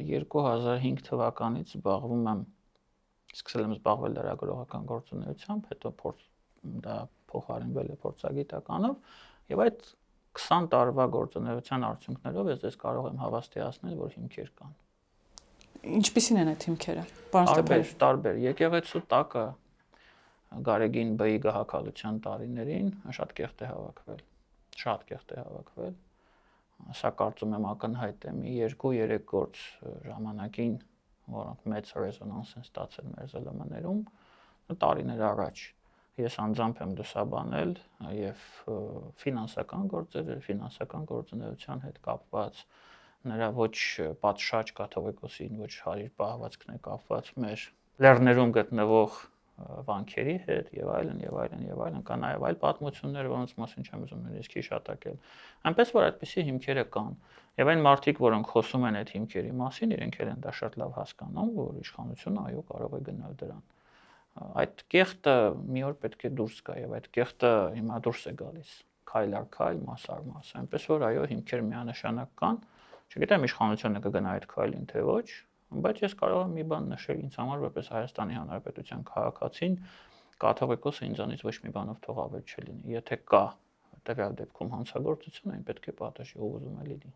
2005 թվականից զբաղվում եմ, սկսել եմ զբաղվել լրագրողական գործունեությամբ, հետո դա փոխարինվել է փորձագիտականով, եւ այդ 20 տարվա գործունեության արդյունքներով ես կարող եմ հավաստիացնել, որ հիմքեր կան։ Ինչպիսին են այդ հիմքերը, պարոն Ստեփանյան։ Տարբեր, եկեղեցու տակը Գարեգին Բ-ի գահակալության տարիներին շատ կեղտ է հավաքվել։ Սա կարծում եմ ակնհայտ է մի 2-3 գործ ժամանակին, որոնք մեծ ռեզոնանս են ստացել մեր ԶԼՄ-ներում, տարիներ առաջ ես անձամբ եմ լուսաբանել եւ ֆինանսական գործունեության հետ կապված, նրա ոչ պատշաճ կաթողիկոսին, ոչ հարիր պահվածքն է կապված մեր լեռներում գտնվող վանքերի հետ եւ այլն, կա նաեւ այլ պատմություններ, որոնց մասին չեմ ուզում նույնիսկ հիշատակել։ Այնպես որ այդպիսի հիմքերը կան եւ այն մարդիկ, որոնք խոսում են այդ հիմքերի մասին, իրենք են դա շատ լավ հասկանում, որ իշխանությունը այո կարող է գնալ դրան։ Այդ կեղտը մի օր պետք է դուրս գա եւ այդ կեղտը հիմա դուրս է գալիս քայլ առ քայլ, մաս առ մաս, այնպես որ այո հիմքեր միանշանակ կան, չգիտեմ իշխանությունը կգնա այդ քայլին թե ոչ, բայց ես կարող եմ մի բան նշել ինձ համար որպես Հայաստանի Հանրապետության քաղաքացին, կաթողիկոսը ինձանից ոչ մի բանով թող ավել չլինի, եթե կա տվյալ դեպքում հանցագործություն, այն պետք է պատժի, ով ուզում է լինի։